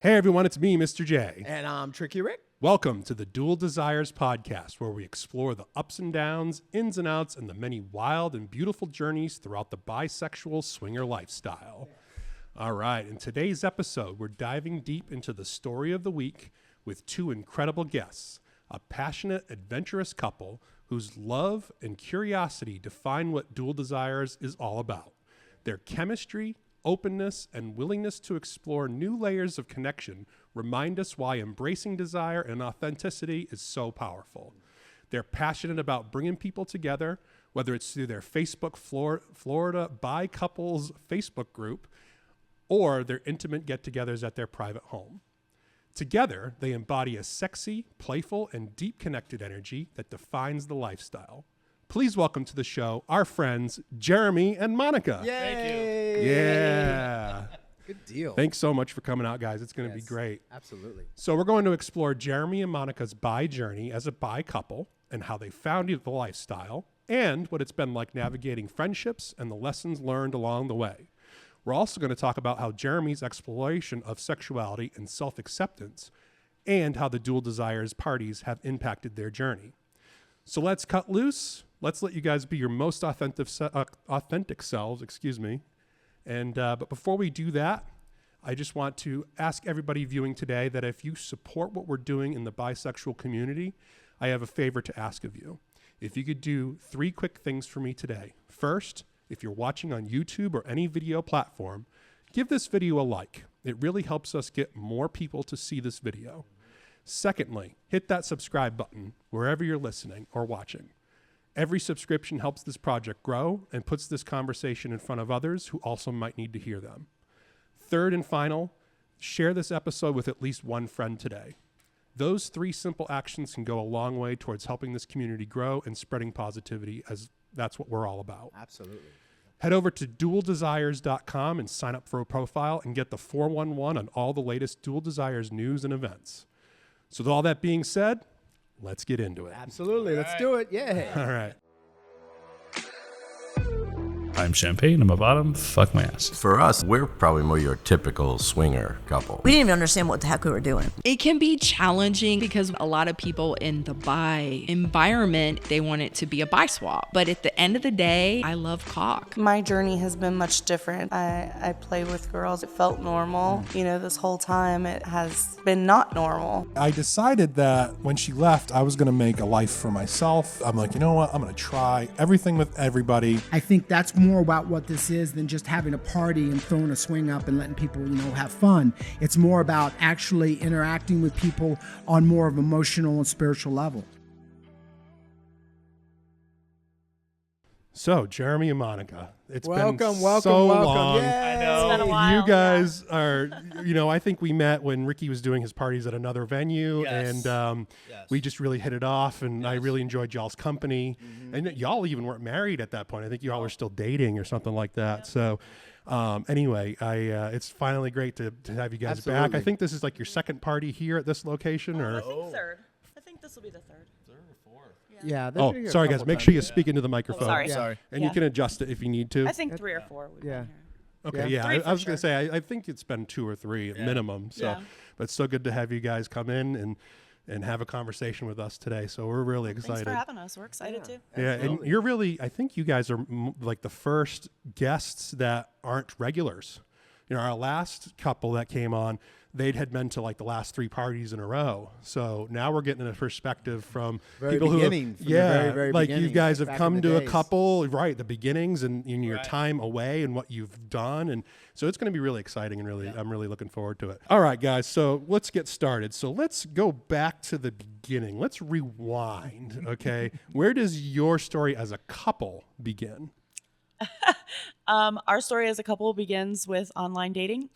Hey everyone, it's me, Mr. J. And I'm Tricky Rick. Welcome to the Dual Desires podcast, where we explore the ups and downs, ins and outs, and the many wild and beautiful journeys throughout the bisexual swinger lifestyle. All right, in today's episode, we're diving deep into the story of the week with two incredible guests, a passionate, adventurous couple whose love and curiosity define what Dual Desires is all about. Their chemistry, openness, and willingness to explore new layers of connection remind us why embracing desire and authenticity is so powerful. They're passionate about bringing people together, whether it's through their Facebook Florida Bi Couples Facebook group or their intimate get-togethers at their private home. Together, they embody a sexy, playful, and deep connected energy that defines the lifestyle. Please welcome to the show our friends, Jeremy and Monica. Yay! Thank you. Yeah. Good deal. Thanks so much for coming out, guys. It's going to be great. Absolutely. So we're going to explore Jeremy and Monica's bi journey as a bi couple and how they found the lifestyle and what it's been like navigating friendships and the lessons learned along the way. We're also going to talk about how Jeremy's exploration of sexuality and self-acceptance and how the Dual Desires parties have impacted their journey. So let's cut loose. Let's let you guys be your most authentic selves, And but before we do that, I just want to ask everybody viewing today that if you support what we're doing in the bisexual community, I have a favor to ask of you. If you could do 3 quick things for me today. First, if you're watching on YouTube or any video platform, give this video a like. It really helps us get more people to see this video. Secondly, hit that subscribe button wherever you're listening or watching. Every subscription helps this project grow and puts this conversation in front of others who also might need to hear them. Third and final, share this episode with at least one friend today. Those 3 simple actions can go a long way towards helping this community grow and spreading positivity, as that's what we're all about. Absolutely. Head over to dualdesires.com and sign up for a profile and get the 411 on all the latest Dual Desires news and events. So with all that being said, let's get into it. Absolutely. Let's do it. Yeah. All right. I'm Champagne, I'm a bottom, fuck my ass. For us, we're probably more your typical swinger couple. We didn't even understand what the heck we were doing. It can be challenging because a lot of people in the bi environment, they want it to be a bi swap. But at the end of the day, I love cock. My journey has been much different. I play with girls. It felt normal. You know, this whole time it has been not normal. I decided that when she left, I was going to make a life for myself. I'm like, you know what? I'm going to try everything with everybody. I think that's more about what this is than just having a party and throwing a swing up and letting people, have fun. It's more about actually interacting with people on more of an emotional and spiritual level. So, Jeremy and Monica, it's Welcome. been so long. Yay. I know. It's been a while. You guys are, I think we met when Ricky was doing his parties at another venue, Yes. and we just really hit it off, and I really enjoyed y'all's company. And y'all even weren't married at that point. I think y'all were still dating or something like that. So, anyway, it's finally great to have you guys back. I Absolutely. think this is like your second party here at this location, or? Third. I think this will be the third. Yeah. Oh, sorry guys. Make sure you speak into the microphone. sorry. Sorry. And you can adjust it if you need to. I think 3 or 4. We've Yeah. been here. Okay, Yeah. yeah. 3 I was for going to say, I think it's been 2 or 3 at minimum. So, Yeah. but it's so good to have you guys come in and have a conversation with us today. So we're really excited. Thanks for having us. We're excited too. Yeah, and you're really, I think you guys are like the first guests that aren't regulars. Our last couple that came on, they had been to like the last 3 parties in a row. So now we're getting a perspective from people who, beginning, from the very, very like you beginning, guys have back come in the to a days. couple, right? The beginnings and in your time away and what you've done, and so it's going to be really exciting and really, I'm really looking forward to it. All right, guys. So let's get started. So let's go back to the beginning. Let's rewind. Okay, where does your story as a couple begin? Our story as a couple begins with online dating.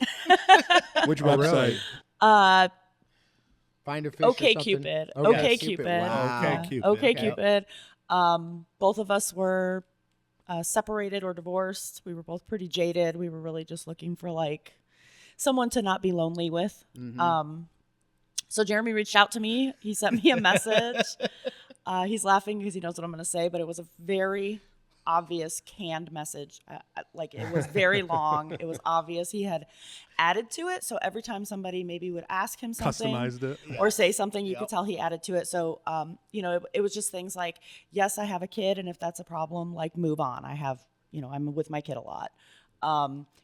Which Oh, website? really? Find a fish or Okay, something? Cupid. Okay, Okay, Cupid. Wow. Okay, Cupid. Okay, Cupid. Both of us were separated or divorced. We were both pretty jaded. We were really just looking for like someone to not be lonely with. So Jeremy reached out to me. He sent me a message. He's laughing because he knows what I'm going to say, but it was a very obvious canned message. Like it was very long. It was obvious he had added to it. So every time somebody maybe would ask him something, Customized it. or say something, you could tell he added to it. So, you know, it was just things like, yes, I have a kid, and if that's a problem, like move on. I have, you know, I'm with my kid a lot.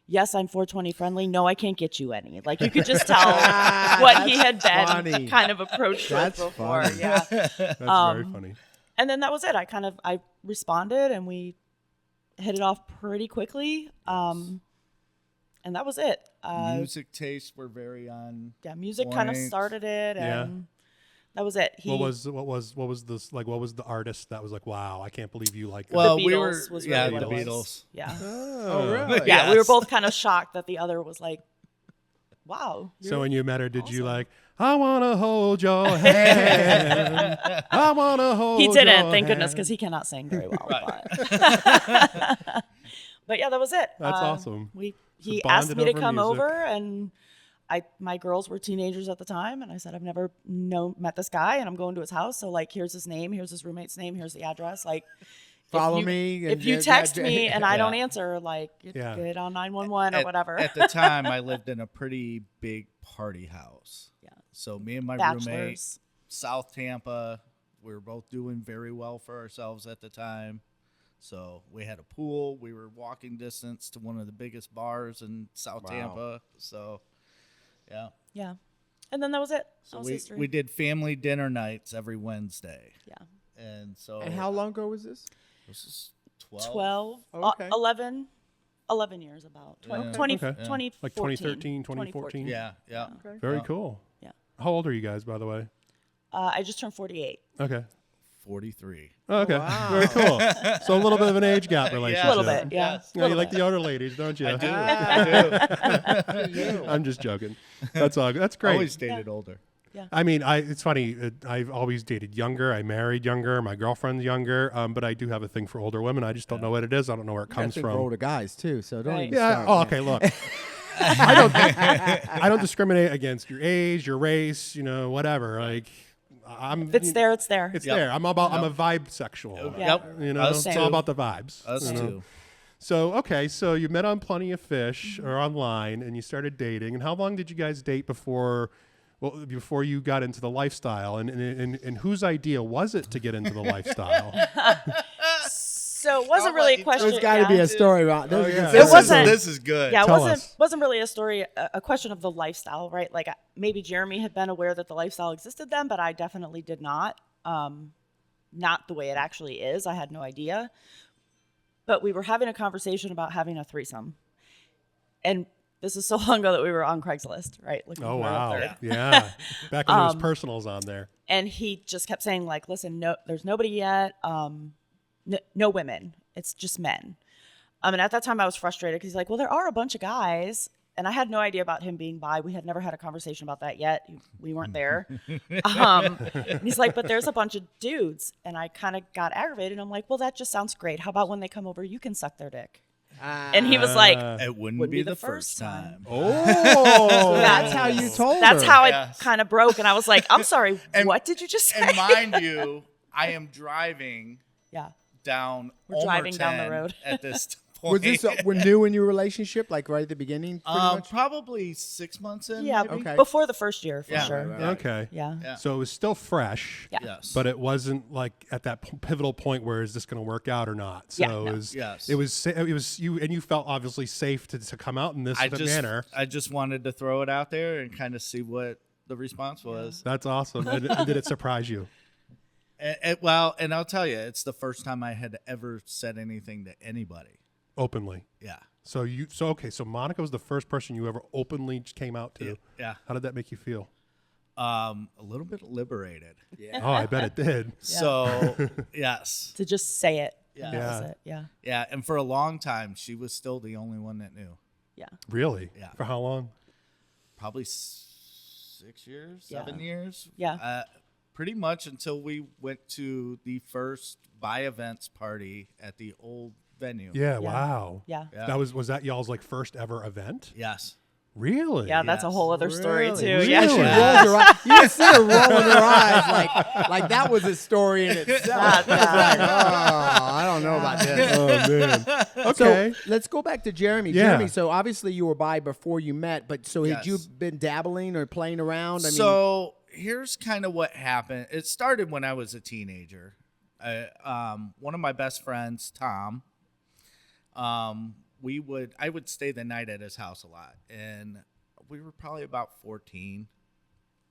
Yes, I'm 420 friendly. No, I can't get you any. Like you could just tell what he had been kind of approached with before. Funny. Yeah, That's very funny. and then that was it. I responded, and we hit it off pretty quickly. And that was it. Music tastes were very on. Yeah, music kind of started it, and that was it. What was this like? What was the artist that was like, wow, I can't believe you like that? Well, the we Beatles were was really what the it was. Beatles. Yeah. Oh, really? Yeah, we were Yes. both kind of shocked that the other was like, wow. So when you met her, did you like, I want to hold your hand. I want to hold He didn't, your thank goodness, hand. because he cannot sing very well. Right. But yeah, that was it. That's awesome. He bonded asked me to over come music. over, and my girls were teenagers at the time, and I said, I've never met this guy, and I'm going to his house. So like, here's his name, here's his roommate's name, here's the address. Like, Follow me. If you text me and I don't answer, like, Yeah. get on 911 or whatever. At the time, I lived in a pretty big party house. Yeah. So me and my roommate, Bachelors. South Tampa, we were both doing very well for ourselves at the time. So we had a pool. We were walking distance to one of the biggest bars in South Tampa. So, yeah. Yeah. And then that was it. So That was history. we did family dinner nights every Wednesday. Yeah. And so. And how long ago was this? This is 12. 12, Oh, okay. 11 years about. 20, Yeah. 20, Okay. 2014. Like 2013, 2014? Yeah, yeah. Very Yeah. cool. Yeah. How old are you guys, by the way? I just turned 48. Okay. 43. Oh, okay. Wow. Very cool. So a little bit of an age gap relationship. A little bit, yeah. Yeah, you like the older ladies, don't you? I do. I do. I'm just joking. That's all. That's great. Always dated older. I mean, it's funny. I've always dated younger. I married younger. My girlfriend's younger. But I do have a thing for older women. I just don't know what it is. I don't know where it comes For from. older guys too, so don't Right. even Yeah. start. Oh, man. okay. Look, I don't discriminate against your age, your race, whatever. Like, If it's there, it's there. It's Yep. there. I'm a vibe sexual. Yeah. Yep. You know, Us it's too. all about the vibes. Us you know? too. So okay, so you met on Plenty of Fish or online, and you started dating. And how long did you guys date before you got into the lifestyle? And whose idea was it to get into the lifestyle? So it wasn't really a question. There's got to be a story about this. yeah. It wasn't. This is good. Yeah, it Tell wasn't us. wasn't really a story, a question of the lifestyle, right? Like maybe Jeremy had been aware that the lifestyle existed then, but I definitely did not. Not the way it actually is. I had no idea. But we were having a conversation about having a threesome, and this is so long ago that we were on Craigslist, right? Looking Oh for a wow, third. yeah. Back when there was personals on there. And he just kept saying, like, listen, no, there's nobody yet. No women. It's just men. And at that time I was frustrated because he's like, well, there are a bunch of guys. And I had no idea about him being bi. We had never had a conversation about that yet. We weren't there. And he's like, but there's a bunch of dudes. And I kind of got aggravated. I'm like, well, that just sounds great. How about when they come over, you can suck their dick? And he was like, It wouldn't be the first time. Oh, That's how you told that's her. how Yes. I kind of broke. And I was like, I'm sorry, And- what did you just say? And mind you, I am driving Yeah. down. We're driving down the Omerton road. at this point. Was this new in your relationship, like right at the beginning? Pretty much? Probably 6 months in. Yeah. maybe? Okay. Before the first year, for Yeah. sure. Right. okay. Yeah. Yeah. So it was still fresh. Yeah. Yes. But it wasn't like at that pivotal point where is this going to work out or not? So Yeah, it no. was. Yes. It was you, and you felt obviously safe to come out in this manner. I just wanted to throw it out there and kind of see what the response was. That's awesome. And did it surprise you? And I'll tell you, it's the first time I had ever said anything to anybody. Openly. Yeah. So So Monica was the first person you ever openly came out to. Yeah. How did that make you feel? A little bit liberated. Yeah. Oh, I bet it did. So, yes. To just say it. Yeah. And that was Yeah. it. Yeah. Yeah. And for a long time, she was still the only one that knew. Yeah. Really? Yeah. For how long? Probably 6 years, Yeah. 7 years. Yeah. Pretty much until we went to the first Bi Events party at the old venue. Yeah. Wow. Yeah. Yeah. Was that y'all's like first ever event? Yes. Really? Yeah, that's a Yes. whole other story Really? too. Really? Yeah. She rolled her eyes. You see her rolling her eyes like that was a story in itself. Yeah. It's like, oh, I don't know about this. Oh man. So Okay. let's go back to Jeremy. Yeah. Jeremy, so obviously you were bi before you met, but so had you Yes. been dabbling or playing around? I mean, So here's kind of what happened. It started when I was a teenager. One of my best friends, Tom, I would stay the night at his house a lot, and we were probably about 14,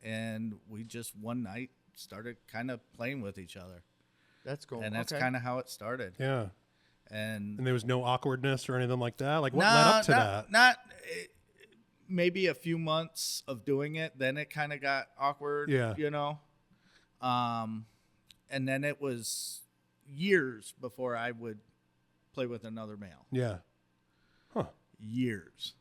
and we just one night started kind of playing with each other, that's cool. and that's Okay. kind of how it started. Yeah. And And there was no awkwardness or anything like that. Like what led up to that? Not maybe a few months of doing it, then it kind of got awkward. Yeah. You know, and then it was years before I would play with another male. Yeah. Huh. Years.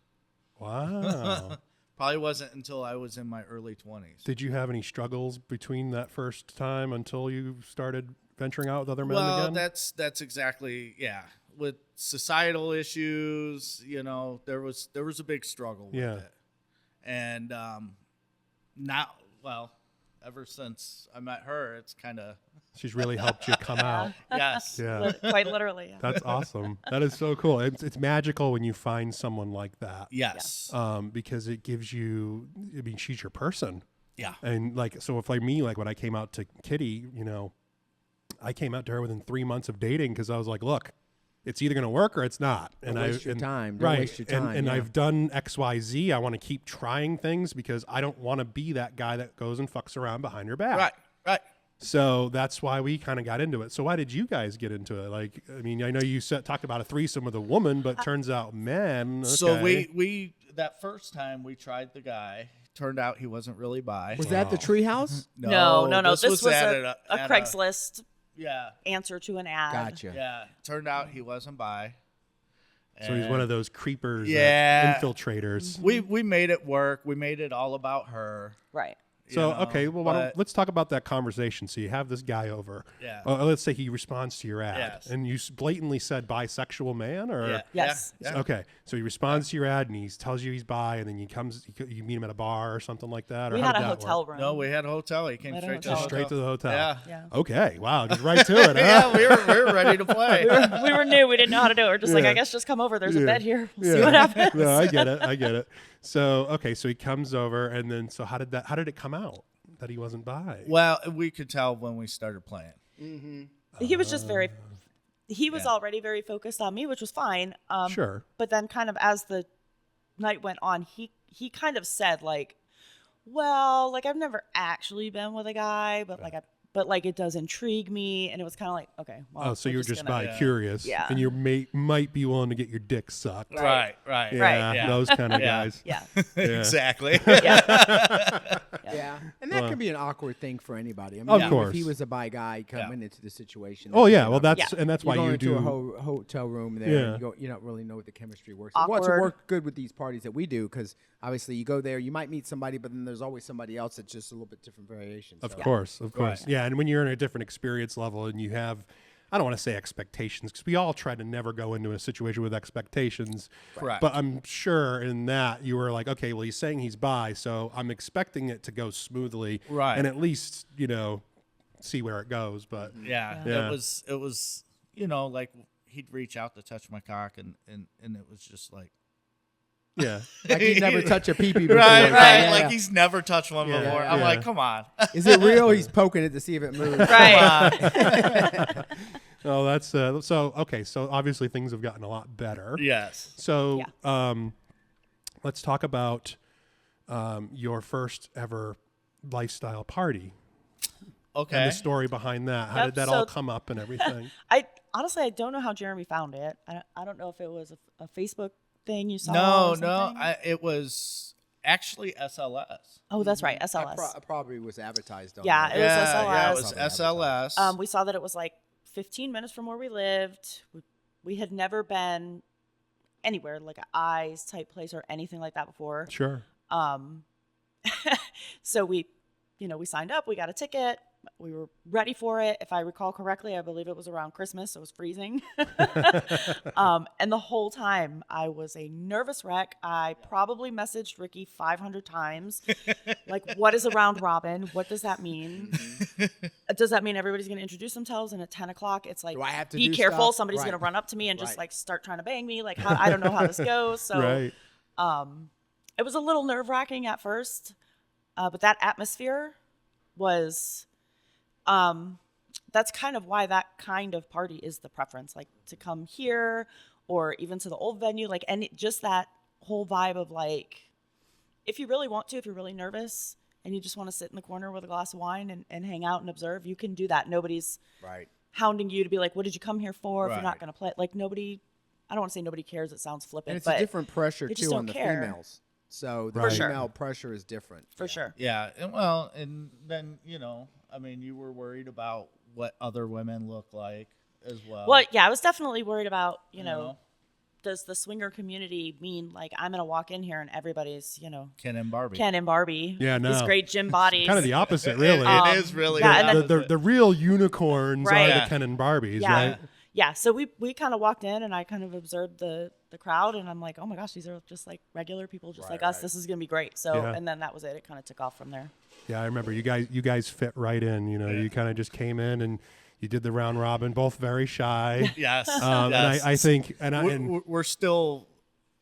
Wow. Probably wasn't until I was in my early 20s. Did you have any struggles between that first time until you started venturing out with other men Well, again? that's exactly, yeah. With societal issues, you know, there was a big struggle with Yeah. it. And ever since I met her, it's kind of She's really helped you come out. yes. Yeah. Quite literally. Yeah. That's awesome. That is so cool. It's magical when you find someone like that. Yes. Because it gives you, I mean, she's your person. Yeah. And like, so if like me, like when I came out to Kitty, you know, I came out to her within 3 months of dating because I was like, look, it's either going to work or it's not. Don't waste your time. Don't Right. waste your time, And yeah. I've done XYZ. I want to keep trying things because I don't want to be that guy that goes and fucks around behind your back. Right. So that's why we kind of got into it. So why did you guys get into it? Like, I mean, I know you talked about a threesome with a woman, but turns out men. Okay. So we that first time we tried the guy, turned out he wasn't really bi. Was that the treehouse? No. This was at a at Craigslist yeah. answer to an ad. Gotcha. Yeah. Turned out he wasn't bi. So he's one of those creepers, Yeah. infiltrators. We made it work. We made it all about her. Right. So, you know, okay, well, let's talk about that conversation. So you have this guy over. Yeah. Let's say he responds to your ad. Yes. And you blatantly said bisexual man? Or Yeah. Yes. Yeah. Okay, so he responds to your ad and he tells you he's bi, and then you meet him at a bar or something like that? Or We how had did a that hotel work? room. No, we had a hotel. He came We had a straight to the hotel. hotel. Straight to the hotel. Yeah. Yeah. Okay, wow, just right to it, huh? Yeah, we were ready to play. We were new. We didn't know how to do it. We're just like, Yeah. I guess just come over. There's a Yeah. bed here. We'll see Yeah. what happens. No, I get it. So, okay, so he comes over, and then, so how did it come out that he wasn't bi? Well, we could tell when we started playing. He was just he was already very focused on me, which was fine. Sure. But then kind of as the night went on, he kind of said like, well, like I've never actually been with a guy, but like it does intrigue me. And it was kind of like, okay, well, Oh, so we're you're just gonna- bi-curious, Yeah. and you might be willing to get your dick sucked. Right. Yeah, Yeah. those kind of Yeah. guys. Yeah. Yeah. Exactly. Yeah. And that Well- can be an awkward thing for anybody. I mean, Of if course. he was a bi guy coming into the situation. Oh that yeah, could be well awkward. that's and that's You why go you into do. a hotel room there, Yeah. and you don't really know what the chemistry works. What's Awkward. work good with these parties that we do, because obviously you go there, you might meet somebody, but then there's always somebody else that's just a little bit different variation. Of so. course. Right. Yeah, and when you're in a different experience level and you have, I don't want to say expectations because we all try to never go into a situation with expectations. Correct. But I'm sure in that you were like, okay, well, he's saying he's bi, so I'm expecting it to go smoothly, Right. and at least see where it goes. But Yeah. Yeah. It was like he'd reach out to touch my cock and it was just like yeah, Like you never touch a pee-pee before. right. Yeah, Like yeah. he's never touched one Yeah, before. I'm yeah. like, come on. Is it real? He's poking it to see if it moves. Right. oh, that's so okay. So obviously things have gotten a lot better. Yes. So let's talk about your first ever lifestyle party. Okay. And the story behind that. How Yep, did that so- all come up and everything? I honestly, I don't know how Jeremy found it. I don't know if it was a Facebook thing you saw. No, or something. it was actually SLS. Oh, that's right, SLS. I probably was advertised on. Yeah, that. it was Yeah, it SLS. was Probably SLS. We saw that it was like 15 minutes from where we lived. We had never been anywhere like an eyes type place or anything like that before. Sure. So we signed up. We got a ticket. We were ready for it. If I recall correctly, I believe it was around Christmas. So it was freezing. And the whole time I was a nervous wreck. I probably messaged Ricky 500 times. Like, what is a round robin? What does that mean? does that mean everybody's going to introduce themselves? And at 10 o'clock, it's like, Do I have to be do careful. stuff? Somebody's Right. going to run up to me and just Right. like start trying to bang me. Like, I don't know how this goes. So, Right. it was a little nerve wracking at first, but that atmosphere was, that's kind of why that kind of party is the preference, like to come here or even to the old venue, like, and just that whole vibe of like, if you really want to, if you're really nervous and you just want to sit in the corner with a glass of wine and hang out and observe, you can do that. Nobody's Right. hounding you to be like, what did you come here for? If you're not Right. going to play, like nobody, I don't want to say nobody cares. It sounds flippant, And it's but a different pressure they just too don't on the care. females. So the Right. female pressure is different. For sure. Yeah, and well, and then I mean, you were worried about what other women look like as well. Well, yeah, I was definitely worried about, You know? does the swinger community mean like I'm going to walk in here and everybody's, Ken and Barbie. Ken and Barbie. Yeah, no. These great gym bodies. Kind of the opposite, really. It is really yeah, the and the, opposite. the real unicorns Right. are Yeah. the Ken and Barbies, Yeah. right? Yeah. So we kind of walked in and I kind of observed the crowd and I'm like, oh my gosh, these are just like regular people just like us. This is going to be great. So, Yeah. and then that was it. It kind of took off from there. Yeah, I remember you guys fit right in. You kind of just came in and you did the round robin, both very shy. Yes. And yes. I think, we're still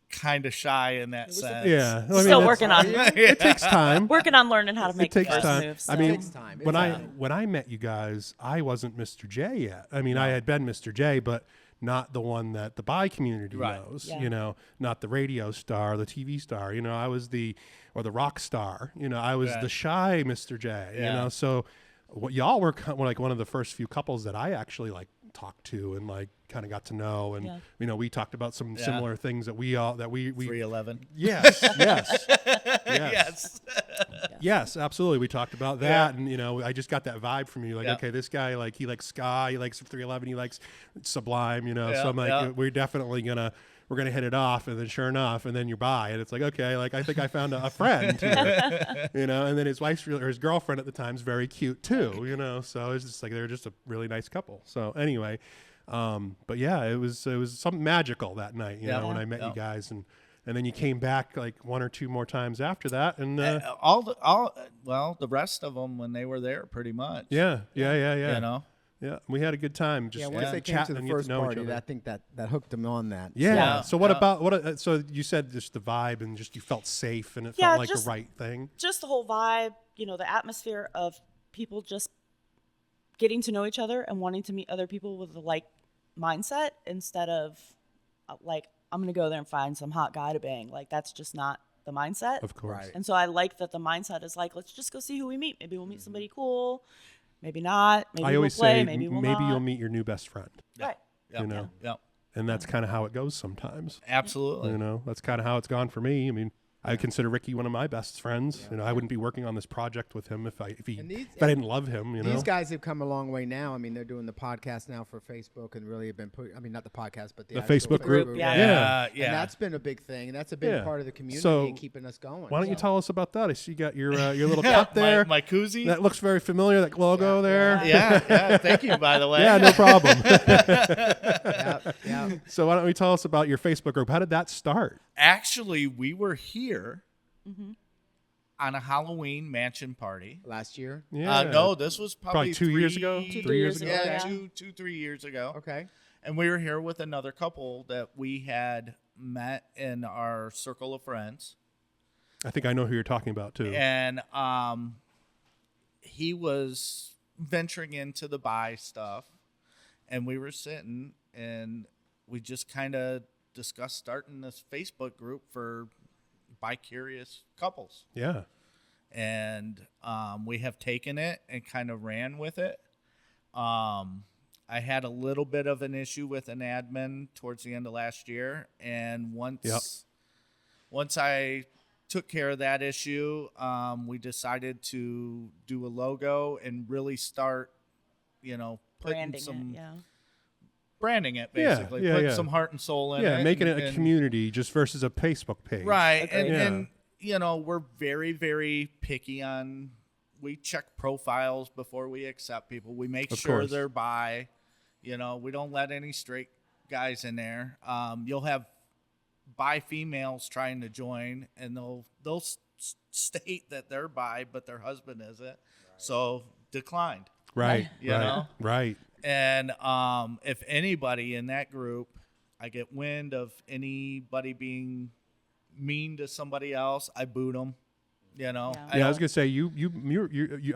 kind of shy in that sense. yeah, I mean, Still it's- working on It takes time. working on learning how to make It takes the first time. moves. I so. mean, Takes time. when It's when I met you guys, I wasn't Mr. J yet. I mean, I had been Mr. J, but not the one that the bi community Right. knows. Yeah. Not the radio star, the TV star. I was the rock star. I was Right. the shy Mr. J. Yeah. So what y'all were like one of the first few couples that I actually like talked to and like kind of got to know, and Yeah. we talked about some Yeah. similar things that we 311. yes yes Yes. Yes, absolutely. We talked about that, and I just got that vibe from you. Like, Yeah. okay, this guy, like, he likes ska, he likes 311, he likes Sublime. Yeah, so I'm like, yeah. we're definitely we're gonna hit it off, and then sure enough, and then you're bi, and it's like, okay, like I think I found a friend here, and then his wife's or his girlfriend at the time's very cute too, so it's just like they're just a really nice couple. So anyway, but yeah, it was something magical that night, Yeah. when I met Yeah. you guys, and then you came back like one or two more times after that, and The rest of them when they were there, pretty much. yeah. Yeah, we had a good time. Just Yeah, once they came chatting to and the get first to know each party, other. I think that hooked them on that. Yeah. Yeah. So what Yeah. about so you said just the vibe and just you felt safe and it Yeah, felt like just- the right thing. just the whole vibe, the atmosphere of people just getting to know each other and wanting to meet other people with the like mindset instead of like, I'm going to go there and find some hot guy to bang. Like, that's just not the mindset. Of course. Right. And so I like that the mindset is like, let's just go see who we meet. Maybe we'll meet somebody cool. Maybe not. Maybe I we'll always play. say Maybe we'll not. you'll meet your new best friend. Right. Yep. You know. Yep. And that's kind of how it goes sometimes. Absolutely. That's kind of how it's gone for me. I mean, I consider Ricky one of my best friends. I wouldn't be working on this project with him if I didn't love him. These guys have come a long way now. I mean, they're doing the podcast now for Facebook and really have been not the podcast, but the actual Facebook group. Yeah. Yeah. And that's been a big thing. And that's a big Yeah. part of the community So, and keeping us going. Why don't you So- tell us about that? I see you got your little cup there. My koozie. That looks very familiar. That logo there. Yeah. Thank you, by the way. Yeah, no problem. Yeah. So why don't we tell us about your Facebook group? How did that start? Actually, we were here on a Halloween mansion party. Last year? Yeah. No, this was probably 2 years ago. 3 years ago. Yeah, Yeah. 3 years ago. Okay. And we were here with another couple that we had met in our circle of friends. I think I know who you're talking about too. And he was venturing into the bi stuff. And we were sitting and we just kind of discussed starting this Facebook group for bi-curious couples. Yeah. And we have taken it and kind of ran with it. I had a little bit of an issue with an admin towards the end of last year, and once I took care of that issue, we decided to do a logo and really start, putting Branding some it, yeah. branding it Yeah, basically, yeah, putting yeah. some heart and soul in it. Yeah, making it a and- community just versus a Facebook page. Right. Agreed. And we're very, very picky on, we check profiles before we accept people. We make Of sure course. they're bi. We don't let any straight guys in there. You'll have bi females trying to join, and they'll state that they're bi, but their husband isn't. So declined. Right. You know? Right. And if anybody in that group, I get wind of anybody being mean to somebody else, I boot them. You know, I was gonna say you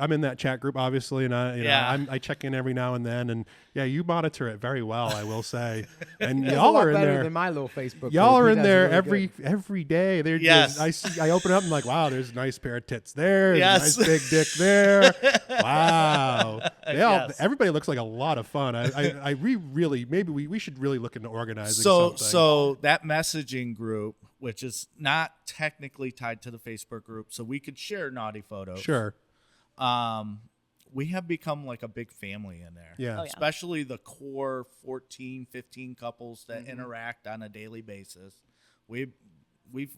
I'm in that chat group obviously, and I check in every now and then, and you monitor it very well, I will say. And y'all are in there than my little Facebook. Y'all group. are He in does there really every day. They're Yes. just, I open up and like, wow, there's a nice pair of tits there. Yes. There's a nice big dick there. Wow. Yes. Everybody looks like a lot of fun. Maybe we should really look into organizing So something. so that messaging group, which is not technically tied to the Facebook group, so we could share naughty photos. Sure. We have become like a big family in there. Yeah. Oh, yeah. Especially the core 14, 15 couples that interact on a daily basis. We've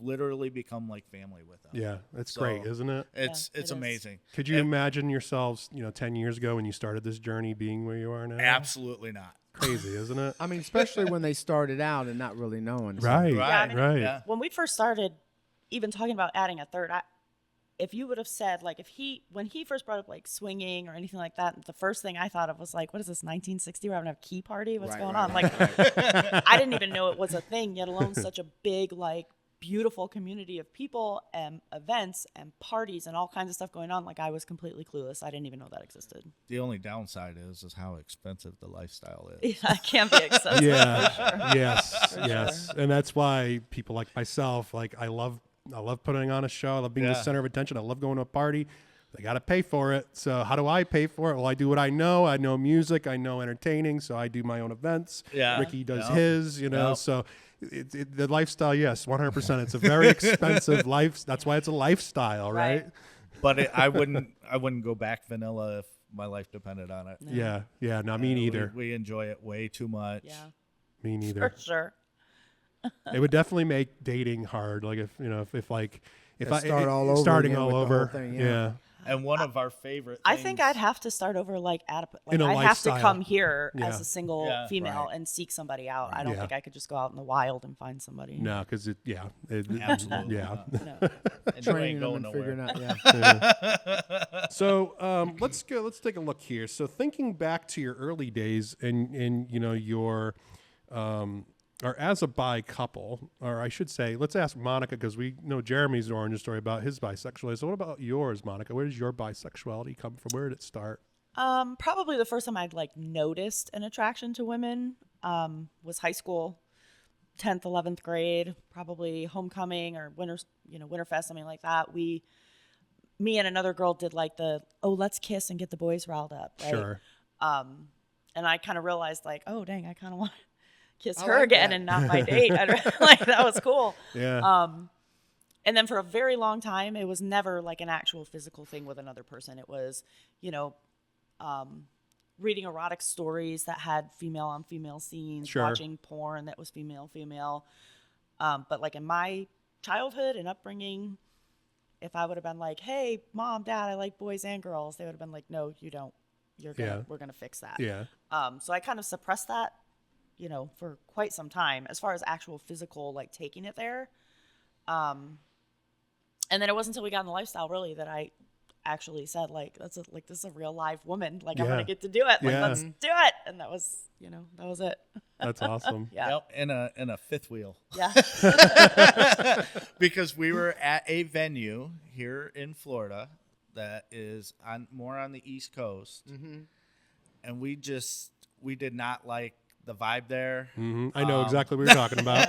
literally become like family with them. Yeah, that's So great, isn't it? It's it is. amazing. Could you imagine yourselves, 10 years ago when you started this journey being where you are now? Absolutely not. Crazy, isn't it? I mean, especially when they started out and not really knowing. so- Right, Right. right. Yeah. When we first started, even talking about adding a third, if you would have said like when he first brought up like swinging or anything like that, the first thing I thought of was like, what is this 1960? We're having a key party? What's going on? Like, I didn't even know it was a thing, yet alone such a big like beautiful community of people and events and parties and all kinds of stuff going on. Like I was completely clueless. I didn't even know that existed. The only downside is how expensive the lifestyle is. Yeah, it can be expensive. Yeah. For sure. Yes. And that's why people like myself, like I love putting on a show. I love being the center of attention. I love going to a party. They got to pay for it. So how do I pay for it? Well, I do what I know. I know music. I know entertaining. So I do my own events. Yeah. Ricky does Yep. his, Yep. so the lifestyle, yes, 100%. It's a very expensive life. That's why it's a lifestyle, right? But I wouldn't go back vanilla if my life depended on it. Yeah. No, me neither. We enjoy it way too much. Yeah, Me neither. for sure. It would definitely make dating hard. Like if start all over starting again all with the over. whole thing, Yeah. And one of our favorite I things, think I'd have to start over like In a I'd have to lifestyle. come here Yeah. as a single Yeah. female Right. and seek somebody out. I don't Yeah. think I could just go out in the wild and find somebody. No, because Absolutely yeah. not. No. And you Training ain't them going and figuring nowhere. out. So let's take a look here. So thinking back to your early days and your or as a bi couple, or I should say, let's ask Monica, because we know Jeremy's origin story about his bisexuality. So what about yours, Monica? Where does your bisexuality come from? Where did it start? Probably the first time I'd like noticed an attraction to women was high school, 10th, 11th grade, probably homecoming or Winterfest, something like that. Me and another girl did like let's kiss and get the boys riled up. Right? Sure. And I kind of realized like, oh dang, I kind of want to kiss I her like again that. and not my date. Like that was cool. Yeah. And then for a very long time, it was never like an actual physical thing with another person. It was, reading erotic stories that had female on female scenes, Sure. watching porn that was female. But like in my childhood and upbringing, if I would have been like, hey, mom, dad, I like boys and girls, they would have been like, no, you don't. We're going to fix that. Yeah. So I kind of suppressed that, for quite some time as far as actual physical, like taking it there. And then it wasn't until we got in the lifestyle really that I actually said like, this is a real live woman. Like I'm going to get to do it. Like, Yeah. let's do it. And that was it. That's awesome. Yeah. Yep, in a fifth wheel. Yeah. Because we were at a venue here in Florida that is more on the East Coast. And we did not like the vibe there. I know exactly what you're talking about.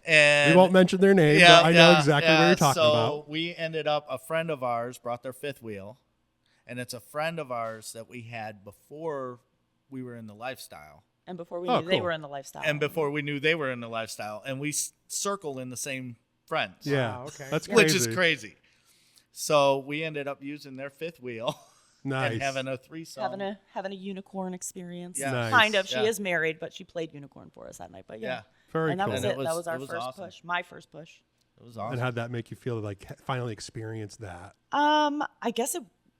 And We won't mention their name, but I know exactly what you're talking so about. we ended up, a friend of ours brought their fifth wheel, and it's a friend of ours that we had before we were in the lifestyle. And before we Oh, knew they cool. were in the lifestyle. And before we knew they were in the lifestyle, and we circle in the same friends. Yeah. Wow, okay. That's crazy. Which is crazy. So we ended up using their fifth wheel Nice. and having a threesome. having a unicorn experience. Yeah. Nice. Kind of. She Yeah. is married, but she played unicorn for us that night. But Yeah. Very and that cool. was And it. it That was- was our it was first awesome. push. My first push. It was awesome. And how'd that make you feel, like finally experience that? I guess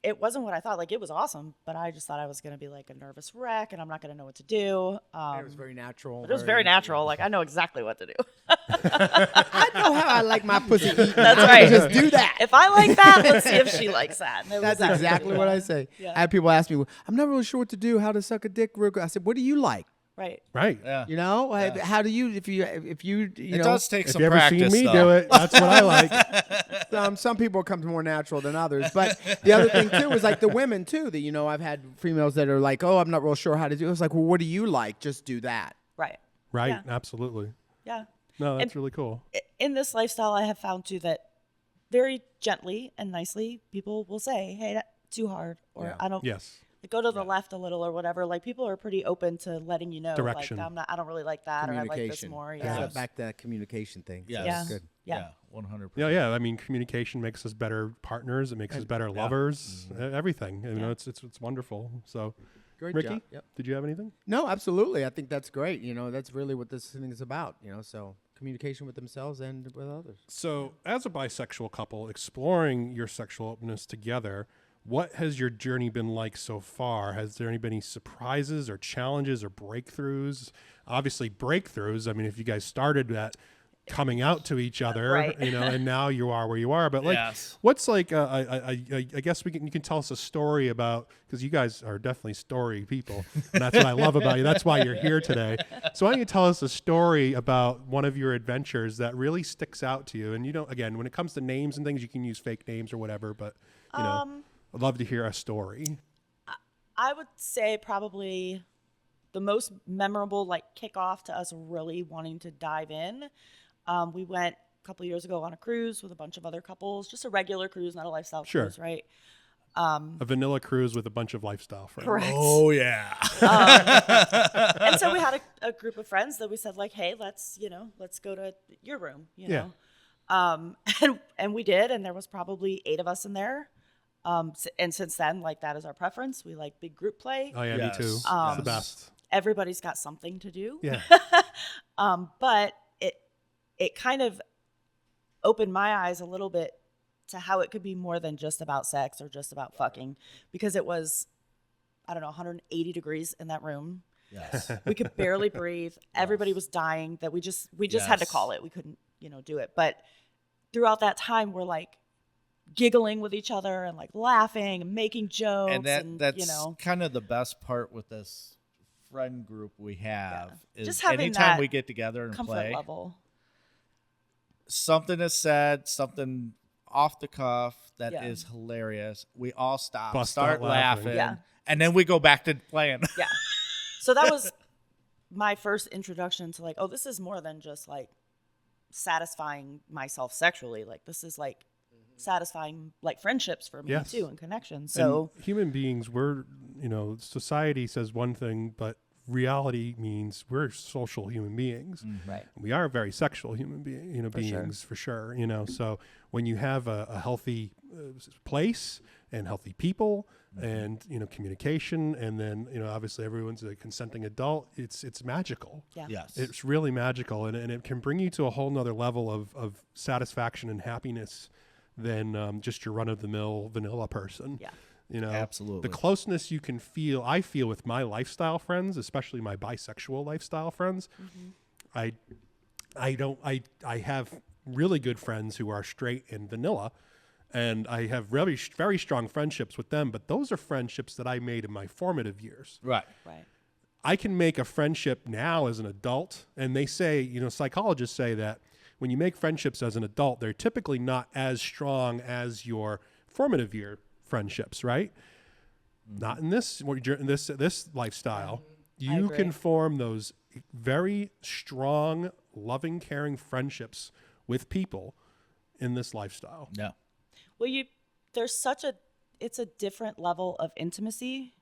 it wasn't what I thought. Like, it was awesome, but I just thought I was going to be like a nervous wreck and I'm not going to know what to do. It was very natural. But it was very natural. Like, I know exactly what to do. I know how I like my pussy eaten. That's right. Just do that. If I like that, let's see if she likes that. And it That's was exactly what I say. Yeah. I had people ask me, I'm not really sure what to do, how to suck a dick real good. I said, what do you like? Right. Right. Yeah. You know, how do you, if you It know, does take If some you ever practice, seen me though. do it, that's what I like. some people come more natural than others. But the other thing too is like the women too, that, you know, I've had females that are like, oh, I'm not real sure how to do it. It's like, well, what do you like? Just do that. Right. Right. Yeah. Absolutely. Yeah. No, that's And really cool. in this lifestyle, I have found too that very gently and nicely, people will say, hey, that's too hard. Or I don't. Yes. Go to the left a little or whatever. Like, people are pretty open to letting you know. Direction. Like, I don't really like that, or I like this more. Yeah. Yeah. Back to that communication thing. Yes. So Yeah. that's good. Yeah. 100%. Yeah. I mean, communication makes us better partners. It makes us better lovers. Everything. You know, it's wonderful. So, Great Ricky, job. Yep. did you have anything? No, absolutely. I think that's great. You know, that's really what this thing is about. You know, so communication with themselves and with others. So, as a bisexual couple, exploring your sexual openness together, what has your journey been like so far? Has there been any surprises or challenges or breakthroughs? Obviously, breakthroughs. I mean, if you guys started at coming out to each other, Right. you know, and now you are where you are. But like, Yes. what's like? I guess you can tell us a story about, because you guys are definitely story people, and that's what I love about you. That's why you're here today. So why don't you tell us a story about one of your adventures that really sticks out to you? And you know, again, when it comes to names and things, you can use fake names or whatever, but you know. I'd love to hear a story. I would say probably the most memorable, like, kickoff to us really wanting to dive in. We went a couple of years ago on a cruise with a bunch of other couples, just a regular cruise, not a lifestyle cruise, right? A vanilla cruise with a bunch of lifestyle friends. Correct. Oh, yeah. And so we had a group of friends that we said, like, hey, let's go to your room, you know? And we did, and there was probably 8 of us in there. And since then, like, that is our preference. We like big group play. Oh yeah, Yes. me too. It's the best. Everybody's got something to do. Yeah. But it kind of opened my eyes a little bit to how it could be more than just about sex or just about fucking, because it was, I don't know, 180 degrees in that room. Yes. We could barely breathe. Everybody was dying. That we just had to call it. We couldn't, do it. But throughout that time, we're like giggling with each other and like laughing and making jokes. And that's kind of the best part with this friend group we have is just having anytime that we get together and comfort play, level. something is said, something off the cuff that is hilarious. We all start out laughing. Yeah. and then we go back to playing. Yeah. So that was my first introduction to like, oh, this is more than just like satisfying myself sexually. Like, this is like satisfying like friendships for me too, and connections. So and human beings, society says one thing, but reality means we're social human beings. Right. We are very sexual human beings for sure. So when you have a healthy place and healthy people and communication, and then obviously everyone's a consenting adult, it's magical. Yeah. Yes. It's really magical, and it can bring you to a whole nother level of satisfaction and happiness than just your run-of-the-mill vanilla person. Yeah. Absolutely. The closeness you can feel, I feel with my lifestyle friends, especially my bisexual lifestyle friends. I have really good friends who are straight and vanilla, and I have very, very strong friendships with them, but those are friendships that I made in my formative years. Right. Right. I can make a friendship now as an adult, and they say, psychologists say that when you make friendships as an adult, they're typically not as strong as your formative year friendships, right? Not in this lifestyle. You can form those very strong, loving, caring friendships with people in this lifestyle. Yeah. Well, it's a different level of intimacy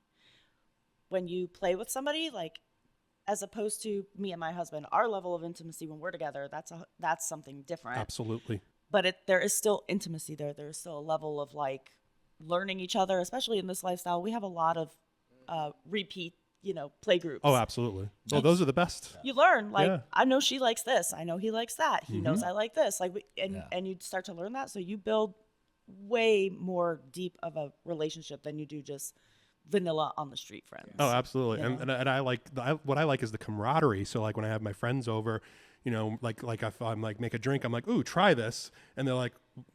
when you play with somebody, like, as opposed to me and my husband. Our level of intimacy when we're together, that's something different. Absolutely. But there is still intimacy there. There's still a level of like learning each other, especially in this lifestyle. We have a lot of repeat, play groups. Oh, absolutely. Well, those are the best. You learn, like, Yeah. I know she likes this. I know he likes that. He knows I like this. Like, and you start to learn that. So you build way more deep of a relationship than you do just vanilla on the street friends. Oh, absolutely. You know? And I like what I like is the camaraderie. So like when I have my friends over, you know, like if I'm like make a drink, I'm like, ooh, try this, and they're like,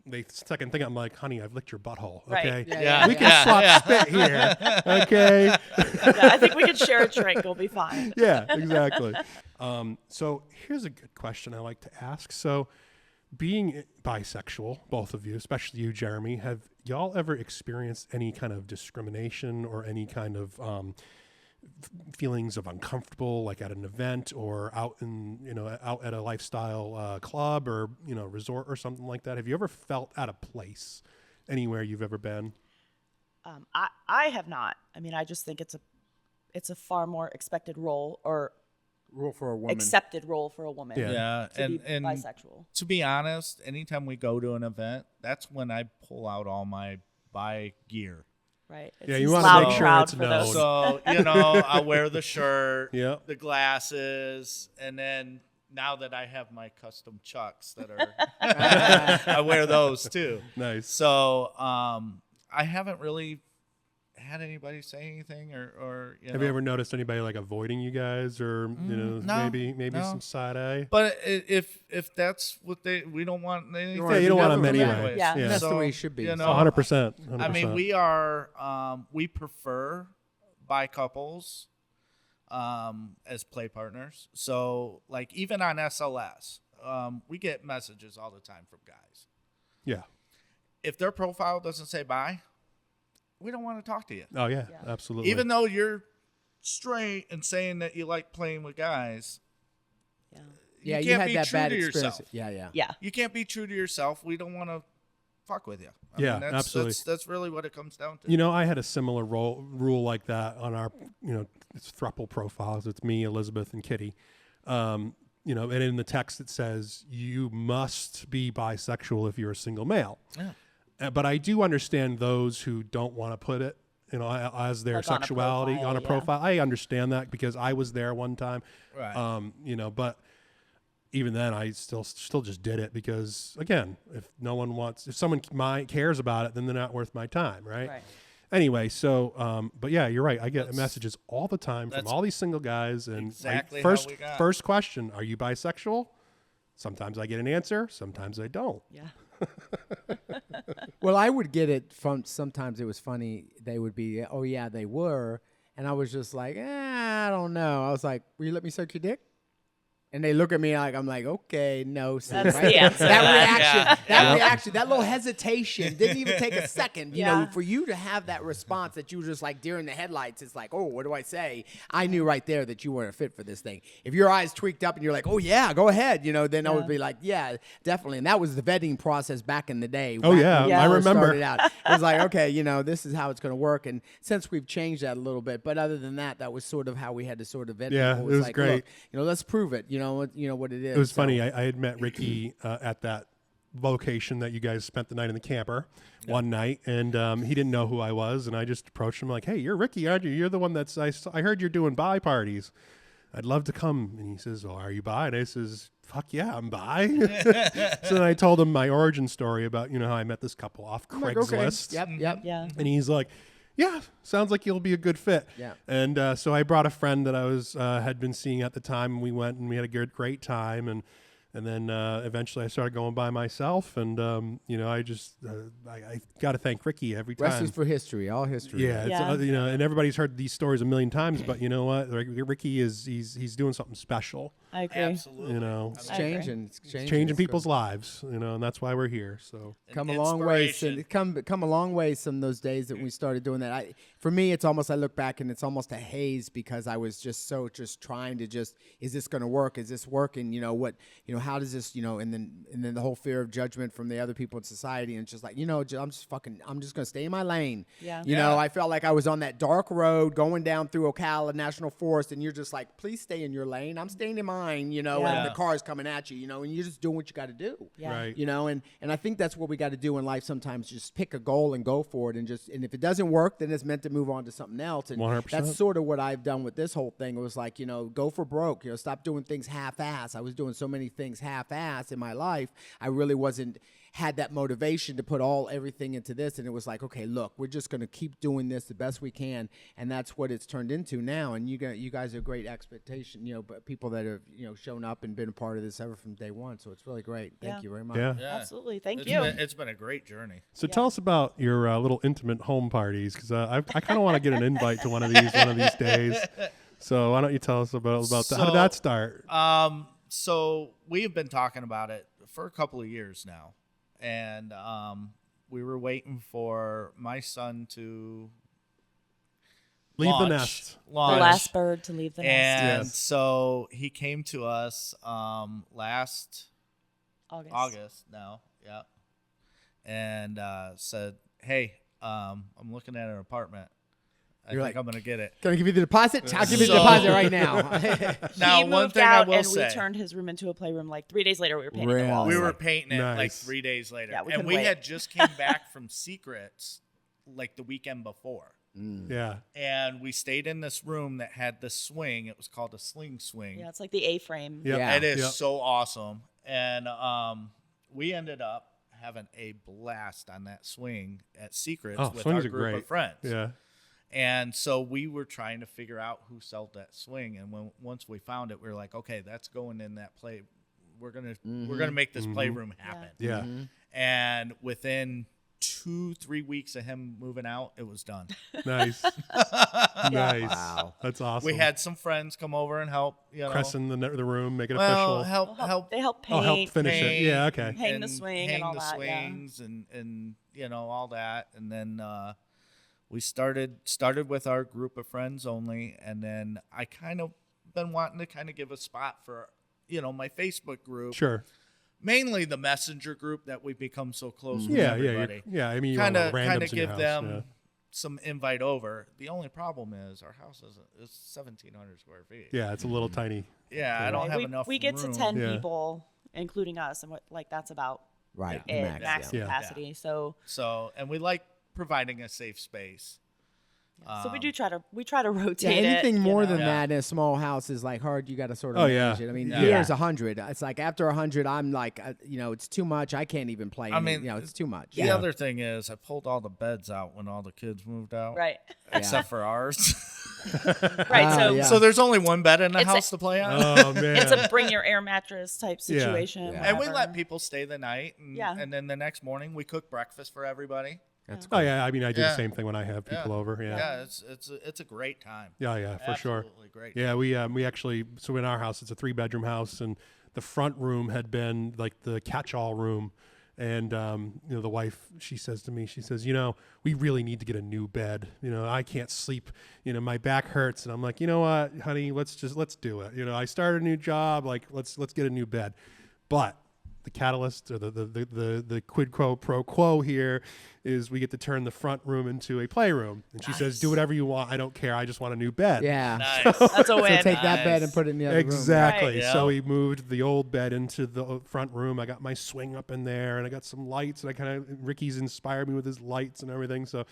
they second thing, I'm like, honey, I've licked your butthole. Okay, Right. we can swap spit here. Okay. Yeah, I think we could share a drink. We'll be fine. Yeah, exactly. So here's a good question I like to ask. So being bisexual, both of you, especially you, Jeremy, have y'all ever experienced any kind of discrimination or any kind of feelings of uncomfortable, like at an event or out at a lifestyle club or, you know, resort or something like that? Have you ever felt out of place anywhere you've ever been? I have not. I mean, I just think it's a far more expected role or Rule for a woman. accepted role for a woman. Yeah, to be and bisexual. to be honest, anytime we go to an event, that's when I pull out all my bi gear. Right. Yeah, It's you wanna loud make sure crowd it's for known. those. So, you know, I'll wear the shirt, Yep. the glasses, and then now that I have my custom chucks that are, I wear those too. Nice. So, I haven't really had anybody say anything or Have you ever noticed anybody like avoiding you guys or, you know, no, maybe no. some side eye? But if that's what we don't want anything. Yeah, you don't want them Never anyway. Yeah. Yeah. That's the way it should be. You know, 100%. I mean, we prefer bi couples as play partners. So, like, even on SLS, we get messages all the time from guys. Yeah. If their profile doesn't say bi, we don't want to talk to you. Oh, yeah, absolutely. Even though you're straight and saying that you like playing with guys, Yeah, you you can't had be that true bad to experience. yourself. Yeah. Yeah. You can't be true to yourself. We don't want to fuck with you. I Yeah, mean, that's, absolutely. That's really what it comes down to. You know, I had a similar rule like that on our, you know, it's throuple profiles. It's me, Elizabeth, and Kitty. You know, and in the text it says you must be bisexual if you're a single male. Yeah. But I do understand those who don't want to put it, you know, as their Like on a sexuality profile, on a yeah. profile. I understand that because I was there one time. Right. You know, but even then, I still just did it because, again, if someone cares about it, then they're not worth my time, right? Right. Anyway, so, but yeah, you're right. I get messages all the time from that's all these single guys, and exactly like, how we got. first question: are you bisexual? Sometimes I get an answer. Sometimes I don't. Yeah. Well, I would get it from sometimes it was funny. They would be, oh, yeah, they were. And I was just like, I don't know. I was like, will you let me suck your dick? And they look at me like, I'm like, okay, no, sis. That's Right? the answer. That reaction, that little hesitation didn't even take a second. You know, Yeah. for you to have that response that you were just like deer in the headlights, it's like, oh, what do I say? I knew right there that you weren't fit for this thing. If your eyes tweaked up and you're like, oh, yeah, go ahead, you know, then I would be like, yeah, definitely. And that was the vetting process back in the day. Oh, back yeah, when we I first remember. started out. It was like, okay, you know, this is how it's going to work. And since we've changed that a little bit, but other than that, that was sort of how we had to sort of vet Yeah, people. it was like, great. Look, you know, let's prove it. You know what it is. It was So- funny. I had met Ricky at that location that you guys spent the night in the camper one night, and he didn't know who I was, and I just approached him like, "Hey, you're Ricky, aren't you? You're the one that's I heard you're doing bi parties. I'd love to come." And he says, "Oh, are you bi?" And I says, "Fuck yeah, I'm bi." So then I told him my origin story about, you know, how I met this couple off I'm like, okay, Craigslist. Yep. Yeah. And he's like, "Yeah, sounds like you'll be a good fit." Yeah. And so I brought a friend that I was had been seeing at the time, and we went and we had a great time, and then eventually I started going by myself, and you know, I just I got to thank Ricky every time. Rest is for history, all history. Yeah, it's, Yeah. you know, and everybody's heard these stories a million times, but you know what? Ricky he's doing something special. I agree. Absolutely. You know, It's I agree. changing. It's changing. changing It's people's lives. You know, and that's why we're here. So come a long way. Inspiration. Come a long way. Some of those days that we started doing that. For me, it's almost. I look back and it's almost a haze because I was just trying to is this going to work? Is this working? You know what? You know how does this? You know, and then the whole fear of judgment from the other people in society, and it's just like, you know, I'm just going to stay in my lane. Yeah. You know, I felt like I was on that dark road going down through Ocala National Forest, and you're just like, please stay in your lane. I'm staying in mine. You know, Yeah. and the car's coming at you. You know, and you're just doing what you got to do. Yeah. right. You know, and I think that's what we got to do in life sometimes. Just pick a goal and go for it, and if it doesn't work, then it's meant to move on to something else. And 100%. that's sort of what I've done with this whole thing. It was like, you know, go for broke. You know, stop doing things half-ass. I was doing so many things half-ass in my life. I really wasn't had that motivation to put everything into this, and it was like, okay, look, we're just going to keep doing this the best we can, and that's what it's turned into now. And you guys are great expectation, but people that have shown up and been a part of this ever from day one. So it's really great. Thank you very much. Yeah. Absolutely. Thank you. It's been a great journey. So tell us about your little intimate home parties, because I kind of want to get an invite to one of these days. So why don't you tell us about that? How did that start? So we have been talking about it for a couple of years now, and we were waiting for my son to Leave the launch. nest. The last bird to leave the nest. And Yes. so he came to us last August. now, yeah, and said, "Hey, I'm looking at an apartment. I think I'm gonna get it. Can I give you the deposit? I'll give you the deposit right now. Now, He one moved thing I out, will and say, we turned his room into a playroom. Like 3 days later, we were painting the Really? walls. we were Like, painting it like Nice. 3 days later, Yeah, we and couldn't we wait. had just came back from Secrets like the weekend before. Yeah. And we stayed in this room that had the swing. It was called a sling swing. yeah, it's like the A-frame. Yep. Yeah. It is Yep. so awesome. And we ended up having a blast on that swing at Secrets Oh, with swings our are group great. of friends. Yeah. And so we were trying to figure out who sold that swing. And once we found it, we were like, okay, that's going in that play. We're gonna make this playroom happen. Yeah. And within 2-3 weeks of him moving out, it was done. Nice. Nice. Wow. That's awesome. We had some friends come over and help, Crescent the room, make it well, official. help They help Oh, paint. help finish it. paint, Yeah. Okay. Hang the swing and all the that, yeah. swings and all that. And then we started with our group of friends only, and then I kind of been wanting to kind of give a spot for my Facebook group. Sure. Mainly the messenger group that we've become so close with Yeah. everybody. Yeah. I mean, you Kind want of randoms in your give house, them yeah. some invite over. The only problem is our house is 1,700 square feet. Yeah, it's a little tiny. Yeah, I don't Right, have we, enough we get room. to 10 Yeah. people, including us, and that's about Right. it, Max, max yeah. capacity. So And we like providing a safe space. we try to rotate Yeah, it. anything you more know? than that in a small house is like hard. You got to sort of Oh, manage yeah. it. I mean, Yeah. here's 100. It's like after 100, I'm like, it's too much. I can't even play. I mean, it's too much. The other thing is I pulled all the beds out when all the kids moved out. Right. Except for ours. Right. So yeah. So there's only one bed in the It's house to play on. Oh man. it's a bring your air mattress type Yeah. situation. Yeah. And we whatever. let people stay the night. And, Yeah. and then the next morning we cook breakfast for everybody. That's Oh yeah. I mean, I do the Yeah. same thing when I have people over. Yeah. Yeah, it's a great time. Yeah. For sure. Absolutely great. Yeah, we actually, so in our house, it's a 3-bedroom house, and the front room had been like the catch-all room. And, the wife, she says to me, we really need to get a new bed. I can't sleep, my back hurts. And I'm like, you know what, honey, let's do it. I started a new job. Like, let's get a new bed. But the catalyst, or the quid pro quo here is we get to turn the front room into a playroom. And she says, do whatever you want. I don't care. I just want a new bed. Yeah. Nice. That's a So win. take that bed Nice. and put it in the other room. Exactly. Right. So Yeah. we moved the old bed into the front room. I got my swing up in there, and I got some lights. And Ricky's inspired me with his lights and everything. So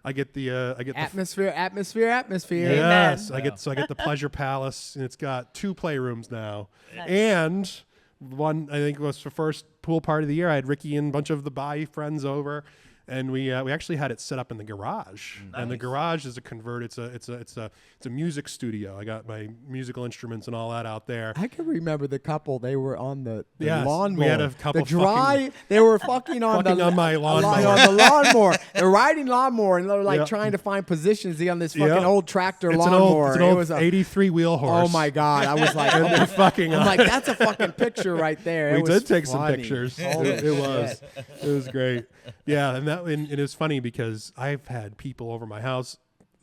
I get the Atmosphere. yes, Amen. I get the Pleasure Palace, and it's got 2 playrooms now, Nice. and one I think was the first pool party of the year. I had Ricky and a bunch of the Bai friends over. And we actually had it set up in the garage, and the garage is a convert. It's a music studio. I got my musical instruments and all that out there. I can remember the couple. They were on the Yes, lawnmower. we had a couple They were fucking on fucking on my lawnmower. on the lawnmower. They're riding lawnmower, and they're like Yep. trying to find positions on this fucking Yep. old tractor It's an lawnmower. old It was 83 wheel horse. oh my god! I was like, And they're fucking I'm on like, it. that's a fucking picture right there. We It was did take some funny. pictures. Holy It was. shit. It was great. Yeah, and it was funny because I've had people over my house.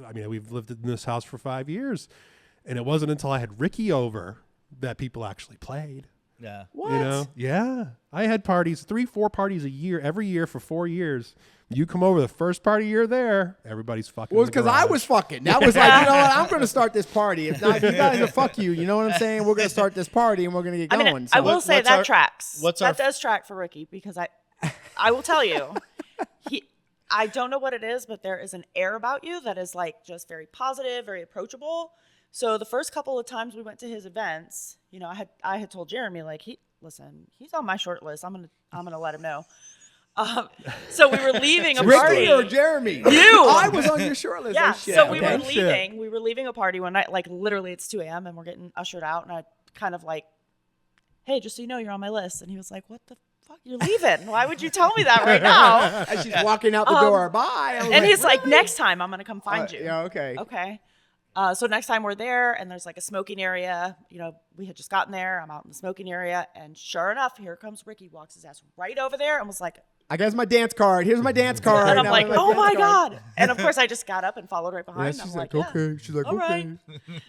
I mean, we've lived in this house for 5 years, and it wasn't until I had Ricky over that people actually played. Yeah. What? Yeah. I had parties, 3-4 parties a year, every year for 4 years. You come over the first party you're there, everybody's fucking. Well, it's in the because I garage. was fucking. That was like, you know what? I'm going to start this party. If not, you guys are fuck you. You know what I'm saying? We're going to start this party and we're going to get I going. mean, So I will say what's that our- tracks. what's that our- does track for Ricky because I will tell you, I don't know what it is, but there is an air about you that is like just very positive, very approachable. So the first couple of times we went to his events, I had told Jeremy like he's on my short list. I'm gonna let him know. So we were leaving a Ricky party. or Jeremy? You. I was on your short list. Yeah. Oh, shit. So we Okay. were leaving. We were leaving a party one night. Like literally, it's 2 a.m. and we're getting ushered out. And I kind of like, hey, just so you know, you're on my list. And he was like, what the fuck? You're leaving? Why would you tell me that right now? As she's walking out the door, bye. And he's like, next time I'm gonna come find you. Yeah. Okay. Okay. So next time we're there and there's like a smoking area, you know, we had just gotten there. I'm out in the smoking area. And sure enough, here comes Ricky, walks his ass right over there and was like, I guess my dance card. Here's my dance card. and I'm Now like, my oh dance my card. God. And of course I just got up and followed right behind. Yeah, I'm she's like, like, okay. She's like, all okay.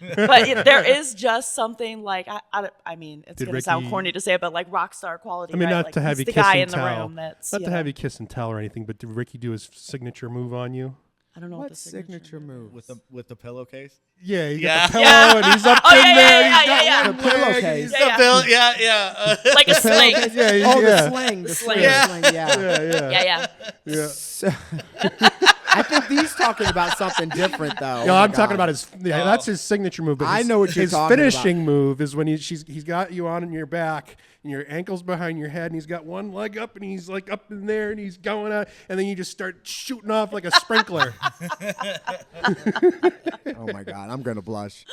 right. But there is just something like, I mean, it's Did going to sound Ricky- corny to say it, but like rock star quality. I mean, right? not Like, to have he's you the kiss guy and in the tell. room that's, Not you to know, have you kiss and tell or anything, but did Ricky do his signature move on you? I don't know what the What signature move? with the pillowcase. Yeah, you Yeah. got the pillow and he's up Oh, in yeah, there. yeah, He's yeah, got yeah, one The leg, pillowcase. he's- Yeah. Like a sling. Yeah, Oh, yeah. the sling. The sling. Yeah. The sling. Yeah. Yeah. Yeah. So, I think he's talking about something different, though. No, Oh, my I'm talking God. about his. Yeah, that's his signature move. But I his- know what you're his talking finishing move is when he's got you on your back and your ankles behind your head, and he's got one leg up, and he's like up in there, and he's going out, and then you just start shooting off like a sprinkler. Oh my God, I'm gonna blush.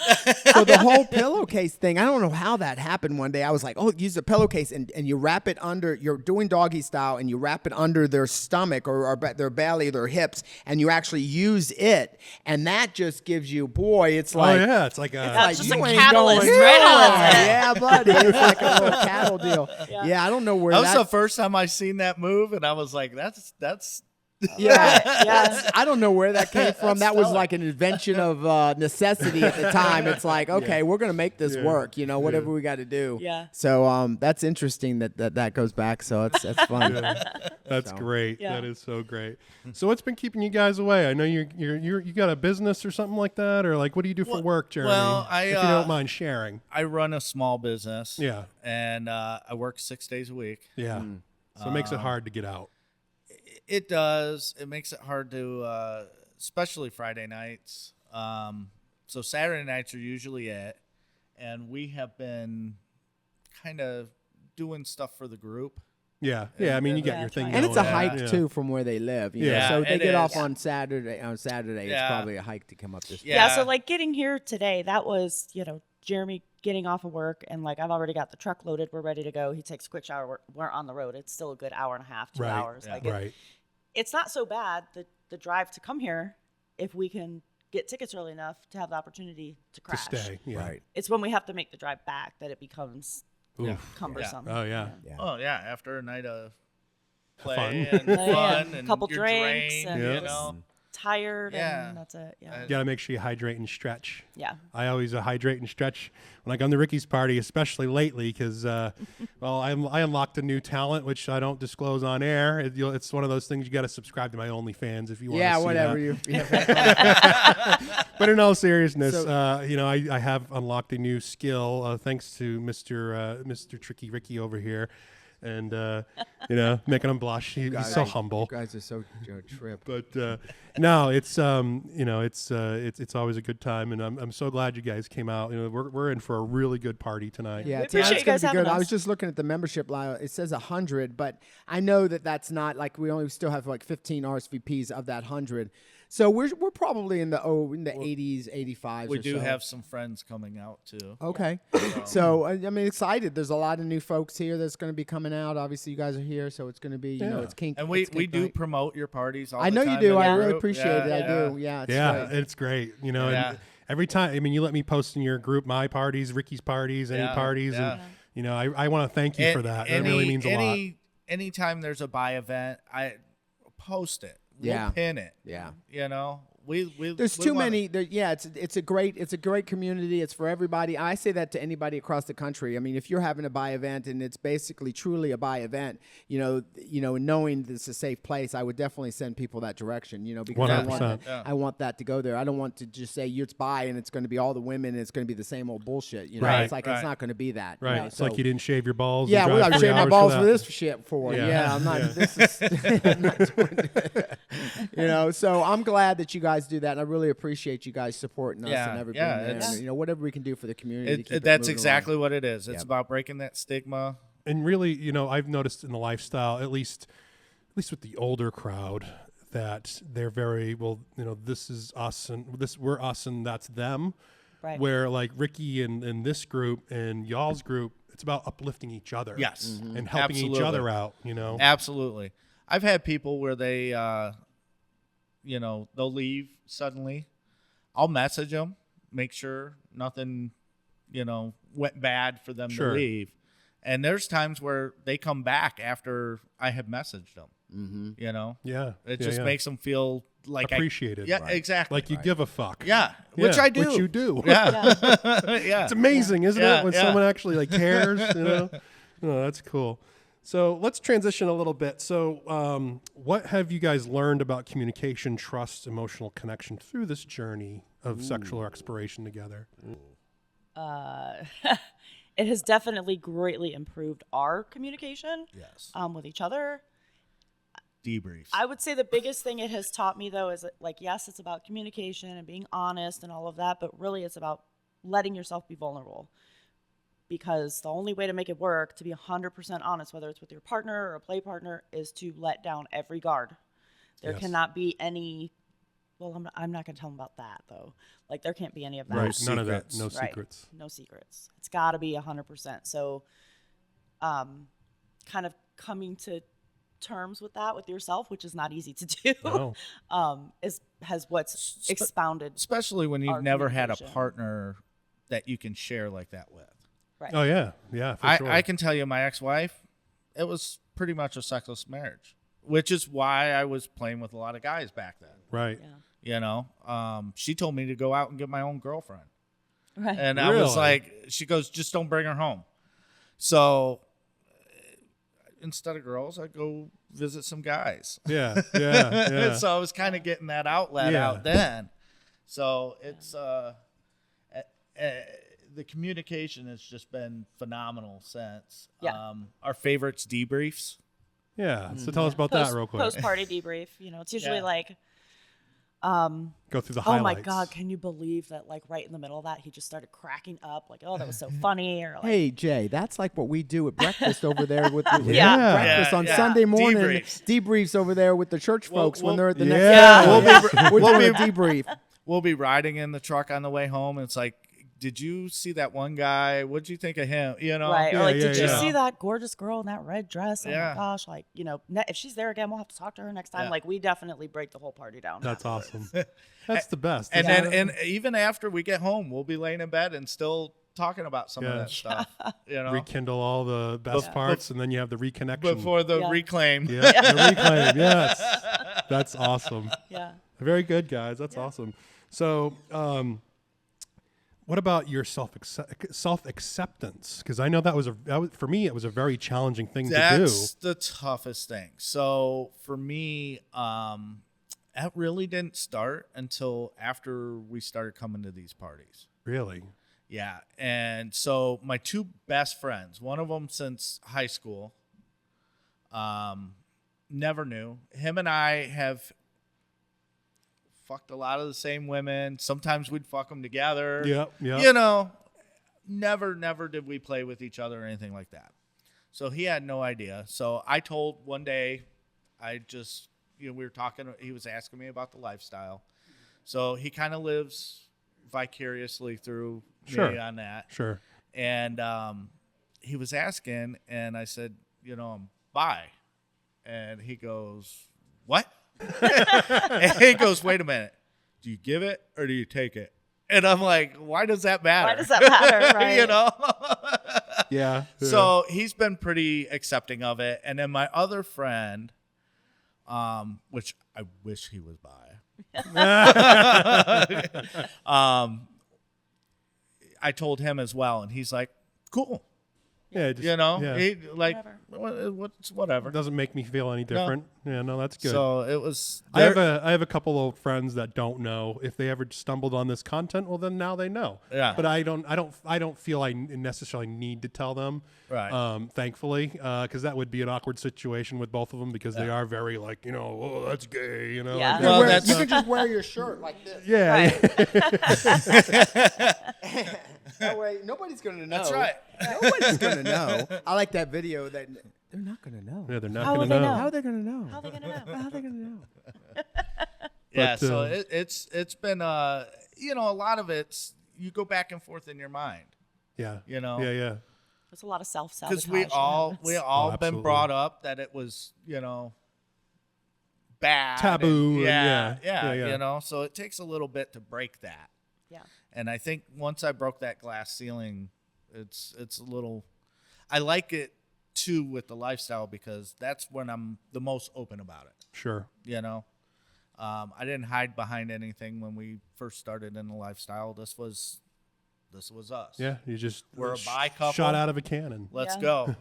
So the whole pillowcase thing, I don't know how that happened one day. I was like, oh, use a pillowcase and you wrap it under, you're doing doggy style and you wrap it under their stomach or their belly, their hips, and you actually use it. And that just gives you, boy, it's like, Oh yeah, it's like a. That's just you a ain't catalyst, going right? nowhere. Yeah, buddy. It's like a little cattle deal. Yeah, I don't know where That was that the first time I seen that move, and I was like, that's Yeah, I don't know where that came from. That was stellar. like an invention of necessity at the time. It's like, okay, we're gonna make this work. You know, whatever we got to do. Yeah. So that's interesting that goes back. So that's fun. That's great. Yeah. That is so great. So what's been keeping you guys away? I know you got a business or something like that, or like what do you do for work, Jeremy? well, if you don't mind sharing. I run a small business. Yeah. And I work 6 days a week. Yeah. So it makes it hard to get out. It does. It makes it hard to, especially Friday nights. So Saturday nights are usually it, and we have been kind of doing stuff for the group. Yeah. Yeah. I mean, you got your thing. And it's a going on. hike Yeah. too from where they live. You know? Yeah, So if they it get off is. on Saturday. On Saturday, it's Yeah. probably a hike to come up this. Yeah. Yeah. So like getting here today, that was, you know, Jeremy getting off of work and like I've already got the truck loaded. We're ready to go. He takes a quick shower. We're on the road. It's still a good hour and a half, 2 Right. hours. Yeah. Like Right. it's not so bad the drive to come here if we can get tickets early enough to have the opportunity to To crash. stay. Yeah. Right. It's when we have to make the drive back that it becomes Oof. cumbersome. Oh yeah. Oh yeah, after a night of play Fun. and Yeah. fun and Couple you're drinks drained, and Yeah. you just know. tired Yeah. and that's it. Yeah. You got to make sure you hydrate and stretch. Yeah. I always hydrate and stretch when I come to Ricky's party, especially lately, because well, I unlocked a new talent which I don't disclose on air. It's one of those things you got to subscribe to my OnlyFans if you want. Yeah, to see whatever that. you. But in all seriousness, So- you know, I have unlocked a new skill thanks to Mr. Tricky Ricky over here, and you know, making him blush. He's so humble. You guys are so trip. But no, it's you know, it's always a good time, and I'm so glad you guys came out. You know, we're in for a really good party tonight. Yeah, We appreciate tonight's you gonna guys be having good. I was us. just looking at the membership line. It says 100, but I know that that's not like we still have like 15 RSVPs of that 100. So we're probably in the 80s, 85s. We or do so. have some friends coming out too. Okay. So I mean, excited. There's a lot of new folks here that's going to be coming out. Obviously, you guys are here, so it's going to be, you know, Yeah. it's kink. And we it's kink do night. promote your parties all I the know time you do. in the I really group. appreciate it. I do. Yeah. It's Yeah, great. it's great. You know, Yeah. and every time, I mean, you let me post in your group my parties, Ricky's parties, any Yeah, parties, yeah. and you know, I want to thank you for that. That really means a lot. Anytime there's a buy event, I post it. Yeah. We'll pin it. Yeah. You know, There's we too wanna- many. It's a great community. It's for everybody. I say that to anybody across the country. I mean, if you're having a buy event and it's basically truly a buy event, you know, knowing that it's a safe place, I would definitely send people that direction. You know, because 100%. I want that to go there. I don't want to just say it's buy and it's going to be all the women and it's going to be the same old bullshit. You know, Right, it's like it's not going to be that. you Right. know, it's so- like you didn't shave your balls. Yeah, and well, drive I've 3 shaved my hours balls that. for this shit for. Yeah. Yeah, I'm not. Yeah. This is, I'm not doing you know. So I'm glad that you guys do that, and I really appreciate you guys supporting us Yeah, and everything. yeah, man. it's- You know, whatever we can do for the community. to keep it that's moving exactly along. what it is. It's Yep. about breaking that stigma. And really, you know, I've noticed in the lifestyle, at least least with the older crowd, that they're very, well, this is us and we're us and that's them. Right. Where like Ricky and this group and y'all's group, it's about uplifting each other. Yes. And helping each other out, Absolutely. I've had people where they, they'll leave suddenly. I'll message them, make sure nothing, went bad for them to leave. And there's times where they come back after I have messaged them. Yeah. It just makes them feel like appreciated. Exactly. Like you give a fuck. Yeah, which I do. Which you do. Yeah. It's amazing, isn't it? When someone actually like cares, Oh, that's cool. So let's transition a little bit. So what have you guys learned about communication, trust, emotional connection through this journey of sexual exploration together? It has definitely greatly improved our communication. Yes. With each other. Debriefs. I would say the biggest thing it has taught me, though, is that, like, yes, it's about communication and being honest and all of that, but really it's about letting yourself be vulnerable. Because the only way to make it work, to be 100% honest, whether it's with your partner or a play partner, is to let down every guard. There cannot be any, well, I'm not going to tell them about that, though. Like, there can't be any of that. Right, none of that. No secrets. No secrets. It's got to be 100%. So kind of coming to terms with that with yourself, which is not easy to do, has what's expounded, especially when you've never had a partner that you can share like that with. Right. Oh yeah, for sure. I can tell you, my ex-wife, it was pretty much a sexless marriage, which is why I was playing with a lot of guys back then. Right. Yeah. She told me to go out and get my own girlfriend. Right. And I was like, she goes, just don't bring her home. So instead of girls, I go visit some guys. Yeah. So I was kind of getting that outlet out then. So it's the communication has just been phenomenal since. Yeah. Our favorites debriefs. Yeah. So tell us about that real quick. Post-party debrief. It's usually like, go through the highlights. Oh my God, can you believe that, like, right in the middle of that, he just started cracking up, like, oh, that was so funny, or like, hey Jay, that's like what we do at breakfast over there with the Yeah. breakfast on Sunday morning. Debriefs over there with the church folks when they're at the next. We're doing a debrief. We'll be riding in the truck on the way home, and it's like, did you see that one guy? What'd you think of him? Right? Or like, did you see that gorgeous girl in that red dress? Oh my gosh! Like, if she's there again, we'll have to talk to her next time. Like, we definitely break the whole party down. That's awesome. That's the best. And then, and even after we get home, we'll be laying in bed and still talking about some of that stuff. Rekindle all the best parts, and then you have the reconnection before the reclaim. Yeah, the reclaim. Yes, that's awesome. Yeah, very good, guys. That's awesome. So, what about your self-acceptance? Because I know that was for me, it was a very challenging thing to do. That's the toughest thing. So for me, that really didn't start until after we started coming to these parties. Really? Yeah. And so my two best friends, one of them since high school, never knew. Him and I have fucked a lot of the same women. Sometimes we'd fuck them together. Yep. Never did we play with each other or anything like that. So he had no idea. So I told one day, we were talking, he was asking me about the lifestyle. So he kind of lives vicariously through me on that. Sure. And he was asking, and I said, I'm bi. And he goes, what? And he goes, wait a minute. Do you give it or do you take it? And I'm like, why does that matter? Why does that matter? Right. Yeah. So he's been pretty accepting of it. And then my other friend, which I wish he was bi. I told him as well, and he's like, cool. Yeah, he like whatever. It doesn't make me feel any different. No, that's good. So it was. I have a couple of friends that don't know. If they ever stumbled on this content, well, then now they know. Yeah. But I don't feel I necessarily need to tell them. Right. Thankfully, because that would be an awkward situation with both of them because they are very like oh, that's gay. Yeah. Well, you can just wear your shirt like this. Yeah. That way, nobody's gonna know. That's right. Nobody's gonna know. I like that video that They're not gonna know. Yeah, they're not How going will to they know. know? How are they gonna know? How are they gonna know? How are they gonna know? Yeah, But, so it's been a lot of it's you go back and forth in your mind, Yeah. you know. Yeah. There's a lot of self-sabotage. Because we all been absolutely. brought up that it was bad, Taboo, and and yeah. So it takes a little bit to break that. Yeah. And I think once I broke that glass ceiling, it's a little. I like it too with the lifestyle because that's when I'm the most open about it. Sure. I didn't hide behind anything when we first started in the lifestyle. This was us. Yeah, you just We're a bi couple. shot out of a cannon. Let's Yeah. go.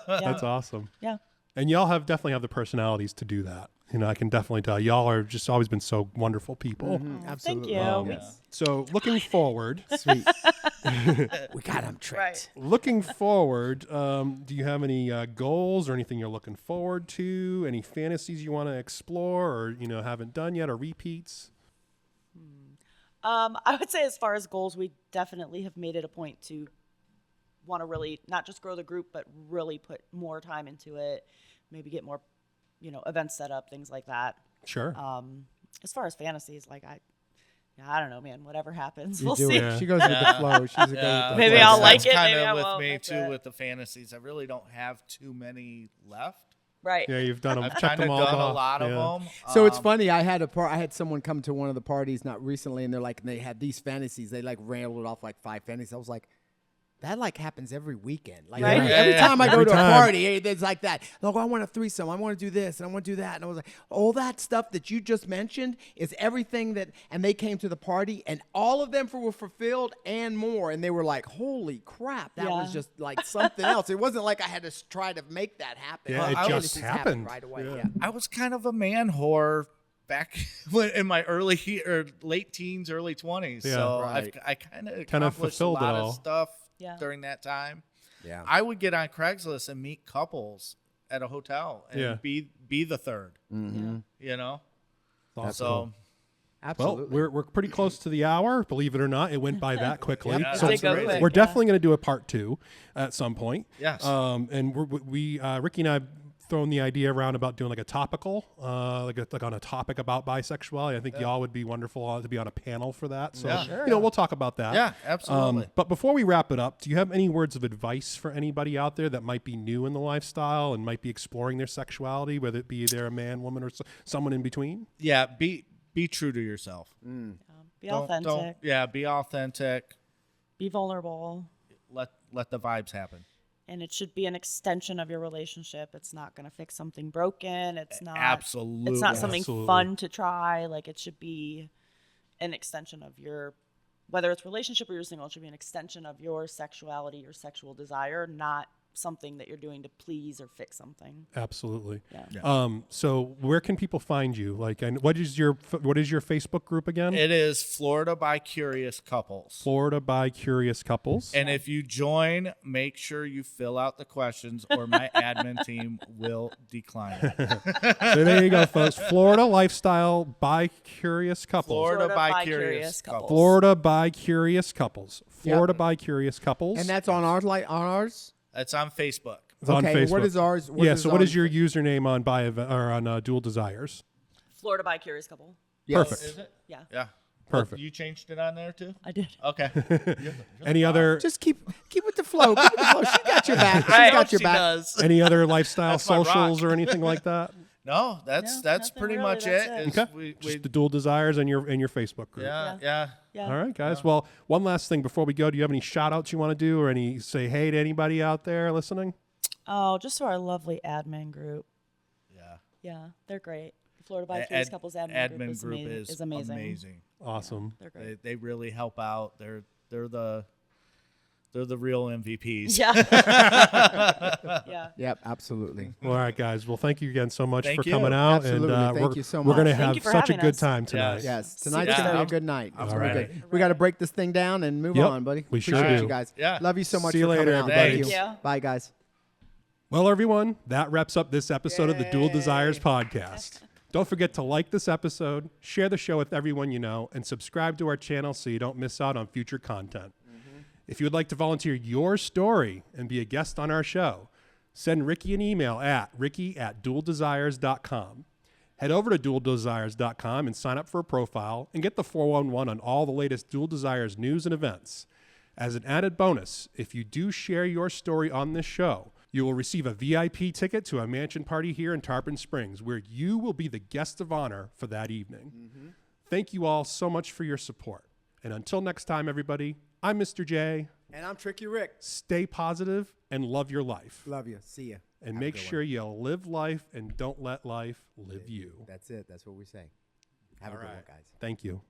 That's awesome. Yeah. And y'all definitely have the personalities to do that. I can definitely tell y'all are just always been so wonderful people. Thank Absolutely. you. So looking forward, Sweet. We got them tricked. Right. looking forward, do you have any goals or anything you're looking forward to? Any fantasies you want to explore or haven't done yet or repeats? I would say as far as goals, we definitely have made it a point to want to really not just grow the group, but really put more time into it. Maybe get more, events set up, things like that. Sure. As far as fantasies, like I don't know, man. Whatever happens, You we'll do see. it. She goes with the flow. She's a go with the Maybe flow. I'll like it, Kind maybe I of with won't. me That's too it. with the fantasies. I really don't have too many left. Right. Yeah, you've done them. I've Checked kind of them all done off. a lot Yeah. of them. So it's funny. I had someone come to one of the parties not recently, and they had these fantasies. They rattled off like 5 fantasies. I was like, that happens every weekend. Like Right. every time I go Every to a time. party, there's like that. Look, I want a threesome. I want to do this and I want to do that. And I was like, all that stuff that you just mentioned is everything that. And they came to the party, and all of them were fulfilled and more. And they were like, holy crap, that was Yeah. just like something else. It wasn't like I had to try to make that happen. Yeah, it Well, just just happened. right away. Yeah. Yeah. I was kind of a man whore back in my late teens, early 20s. Yeah. So Right. I kind of Kind of accomplished a fulfilled it lot all. of stuff Yeah. during that time. Yeah. I would get on Craigslist and meet couples at a hotel and Yeah. be the third. Awesome. So Absolutely. Well, we're pretty close to the hour. Believe it or not, it went by that quickly. Yeah, so that's crazy. we're definitely going to do a part 2 at some point. Yes. And Ricky and I have thrown the idea around about doing like a topical, like on a topic about bisexuality. I think y'all would be wonderful to be on a panel for that. So Yeah. we'll talk about that. Yeah, absolutely. But before we wrap it up, do you have any words of advice for anybody out there that might be new in the lifestyle and might be exploring their sexuality, whether it be they're a man, woman, or someone in between? yeah, be true to yourself. Be authentic. Be authentic. Be vulnerable. Let the vibes happen. And it should be an extension of your relationship. It's not going to fix something broken. It's not. Absolutely. It's not something Absolutely. fun to try. Like, it should be an extension of your, whether it's relationship or you're single, it should be an extension of your sexuality, your sexual desire, not something that you're doing to please or fix something. Absolutely. Yeah. So where can people find you? Like, and what is your Facebook group again? It is Florida by Curious Couples. Florida by Curious Couples. And if you join, make sure you fill out the questions or my admin team will decline it. So there you go, folks. Florida Lifestyle by Curious Couples. Florida by Curious Couples. Florida by Curious Couples. Florida by Curious Couples. And that's on ours? It's on Facebook. It's on Okay, Facebook. what is ours? What is your username on on Dual Desires? Florida by Curious Couple. Yes. Perfect. Is it? Yeah. Yeah. Perfect. You changed it on there too? I did. Okay. Any other Just keep with the flow. Keep with the flow. She got your back. She's I got hope your she back. does. any other lifestyle That's my rock. socials or anything like that? No, that's nothing pretty really, much that's it. it. Is Okay. we- Just the Dual Desires and your Facebook group. yeah. Yeah. All right, guys. Well, one last thing before we go. Do you have any shout outs you want to do or any say hey to anybody out there listening? Oh, just to our lovely admin group. Yeah. Yeah, they're great. Florida by Curious Couples admin group is amazing. Awesome. They're great. They really help out. They're the real MVPs. Yeah. Yeah. Yep, absolutely. All right, guys. Well, thank you again so much Thank for you. coming out. Absolutely. And Thank you so We're going to much. Thank have you for such a having good us. time tonight. Yes, tonight's Super gonna be a stoked. good night. It's gonna be Alrighty. good. We got to break this thing down and move Yep, on, buddy. we sure Appreciate do. you guys. Yeah. Love you so much See you for later, coming out. everybody. Thank you. Thank you. Bye, guys. Well, everyone, that wraps up this episode of the Dual Desires podcast. Don't forget to like this episode, share the show with everyone you know, and subscribe to our channel so you don't miss out on future content. If you would like to volunteer your story and be a guest on our show, Send Ricky an email at ricky@dualdesires.com. Head over to dualdesires.com and sign up for a profile and get the 411 on all the latest Dual Desires news and events. As an added bonus, if you do share your story on this show, you will receive a VIP ticket to a mansion party here in Tarpon Springs, where you will be the guest of honor for that evening. Thank you all so much for your support. And until next time, everybody, I'm Mr. J. And I'm Tricky Rick. Stay positive and love your life. Love you. See ya. And Have a make good sure you live life and don't let life live you. That's it. That's what we say. Have a good one, guys. Thank you.